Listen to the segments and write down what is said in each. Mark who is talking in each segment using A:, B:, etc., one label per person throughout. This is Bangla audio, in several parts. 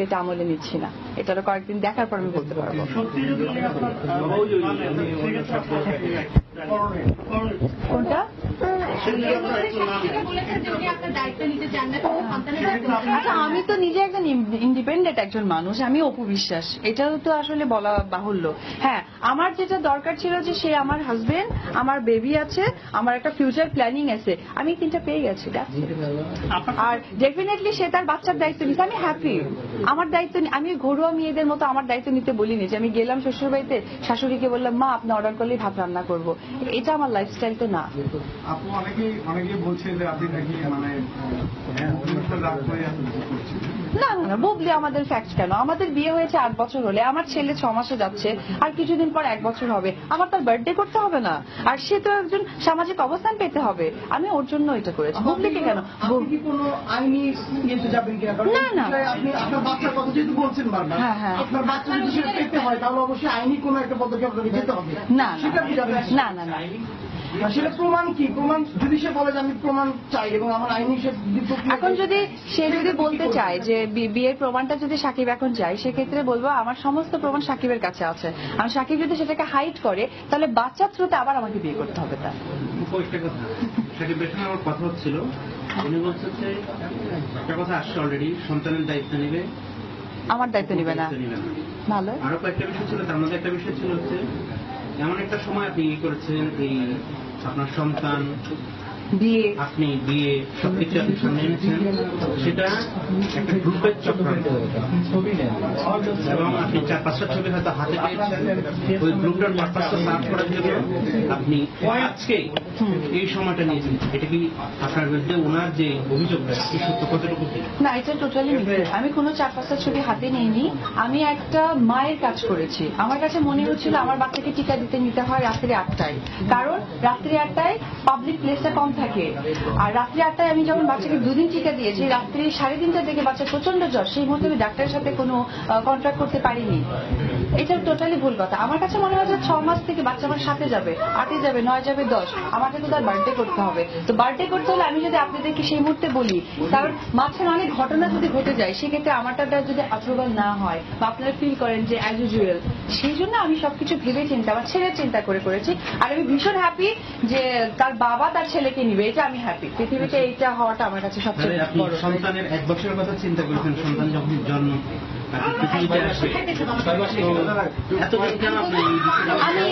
A: এটা আমলে নিচ্ছি না। এটারও কয়েকদিন দেখার পর আমি বলতে পারবো। কোনটা? আচ্ছা, আমি তো নিজে একজন ইন্ডিপেন্ডেন্ট একজন মানুষ, আমি অপু বিশ্বাস, এটাও তো আসলে বলা বাহুল্য। হ্যাঁ, আমার যেটা দরকার ছিল যে সে আমার হাজবেন্ড, আমার বেবি আছে, আমার একটা ফিউচার প্ল্যানিং আছে, আমি 3টা পেয়ে গেছি। আর ডেফিনেটলি সে তার বাচ্চার দায়িত্ব নিচ্ছে, আমি হ্যাপি। আমার দায়িত্ব আমি ঘরোয়া মেয়েদের মতো আমার দায়িত্ব নিতে বলিনি যে আমি গেলাম শ্বশুর বাড়িতে, শাশুড়িকে বললাম মা আপনি অর্ডার করলেই ভাত রান্না করবো। এটা আমার লাইফস্টাইল তো না।
B: আপু অনেকেই বলছে যে আপনি নাকি মানে
A: না না না, বুবলি আমাদের ফ্যাক্ট কেন? আমাদের বিয়ে হয়েছে 8 বছর হলে, আমার ছেলে 6 মাসে যাচ্ছে, আর কিছুদিন পর 1 বছর হবে। আমার তার বার্থডে করতে হবে না? আর সে তো একজন সামাজিক অবস্থান পেতে হবে, আমি ওর জন্য এটা করেছি। বুবলিকে কেন? না না,
B: আপনি আপনার বাচ্চার কথা যেহেতু বলছেন বারবার, আপনার বাচ্চা যদি সেটা পেতে হয় তাহলে অবশ্যই আইনি কোনো একটা পদক্ষেপ আপনাকে যেতে হবে।
A: না না না না,
B: সেটা প্রমাণ কি? প্রমাণ যদি সে বলে যে আমি প্রমাণ চাই এবং আমার আইনি
A: এখন যদি সে যদি বলতে চায় যে বিয়ের প্রমাণটা যদি সাকিব এখন চাই, সেক্ষেত্রে বলবো আমার সমস্ত প্রমাণ সাকিবের কাছে আছে। আর সাকিব যদি সেটাকে হাইড করে তাহলে বাচ্চার থ্রুতে আবার আমাকে বিয়ে করতে হবে। তার
C: সাকিবের সঙ্গে আমার কথা হচ্ছিল, উনি বলছেন যে একটা কথা আসছে অলরেডি, সন্তানের দায়িত্ব নেবে,
A: আমার দায়িত্ব নিবে না। ভালো।
C: আরো কয়েকটা বিষয় ছিল, তার মধ্যে একটা বিষয় ছিল হচ্ছে এমন একটা সময় আপনি করেছেন এই আপনার সন্তান
A: বিয়ে,
C: আপনি বিয়ে সবকিছু আপনি সামনে এনেছেন, সেটা একটা গ্রুপের চক্রান্ত এবং আপনি 4-5টা ছবি হয়তো হাতে পেয়েছেন। ওই গ্রুপটার পারপাসটা সার্ভ করার জন্য আপনি আজকে এই সময়টা নিয়েছেন। এটা কি আপনার বিরুদ্ধে ওনার যে অভিযোগটা কি সত্য, কতটুকু?
A: না, এটা টোটালি মিথ্যে। আমি কোনো 4-5টা ছবি হাতে নিইনি। আমি একটা মায়ের কাজ করেছি। আমার কাছে মনে হচ্ছিল আমার বাচ্চাকে টিকা দিতে নিতে হয় রাত্রি 8টায়, কারণ রাত্রি 8টায় পাবলিক প্লেসটা কম থাকে। আর রাত্রি 8টায় আমি যখন বাচ্চাকে 2 দিন টিকা দিয়েছি, রাত্রি 3:30টার দিকে বাচ্চা প্রচন্ড জ্বর, সেই মুহূর্তে আমি ডাক্তারের সাথে কোনো কন্ট্রাক্ট করতে পারিনি। এটা টোটালি ভুল কথা। আমার কাছে মনে হয় যে 6 মাস থেকে বাচ্চা আমার 7-এ যাবে, 8-এ যাবে, 9 যাবে, 10, আমাকে তো তার বার্থডে করতে হবে। তো বার্থডে করতে হলে আমি যদি আপনাদেরকে সেই মুহূর্তে বলি, কারণ মাঝখানে অনেক ঘটনা যদি ঘটে যায়, সেক্ষেত্রে আমারটা যদি অ্যাপ্রুভাল না হয় বা আপনারা ফিল করেন যে অ্যাজ ইউজুয়াল, সেই জন্য আমি সবকিছু ভেবে চিন্তা আমার ছেলের চিন্তা করে করেছি। আর আমি ভীষণ হ্যাপি যে তার বাবা তার ছেলেকে নিবে, এটা আমি হ্যাপি। পৃথিবীতে এইটা হওয়াটা আমার কাছে সবচেয়ে বড়।
C: সন্তানের 1 বছরের কথা চিন্তা করেছেন, সন্তান যখন জন্ম পৃথিবীতে আসে, এতদিন কেন আপনি?
A: আমি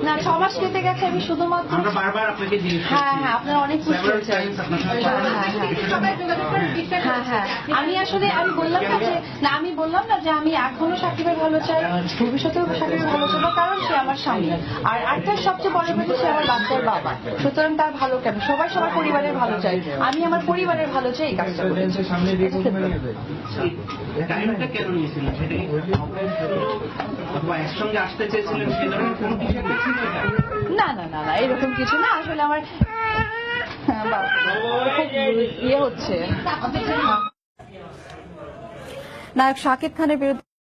A: না 6 মাস কেটে গেছে, আমি শুধুমাত্র
C: আমরা বারবার আপনাকে জিজ্ঞেস করছি।
A: হ্যাঁ, আপনারা অনেক খুশি হয়েছেন। হ্যাঁ, আমি আসলে আমি বললাম না যে আমি এখনো সাকিবের ভালো চাই, ভবিষ্যতেও সাকিবের ভালো চাইবো, কারণ সে আমার স্বামী। আর একটা সবচেয়ে বড় কথা, সে আমার বাচ্চার বাবা, সুতরাং তার ভালো কেন? সবাই সবার পরিবারের ভালো চাই, আমি আমার পরিবারের ভালো চাই। এই কাজটা করেছি।
C: টাইমটা কেন নিয়েছিলেন? সেটা অথবা একসঙ্গে আসতে চেয়েছিলেন, সেই ধরনের কোনো কিছু ছিল?
A: না না না না, এরকম কিছু না। আসলে আমার খুব ইয়ে হচ্ছে। নায়ক শাকিব খানের বিরুদ্ধে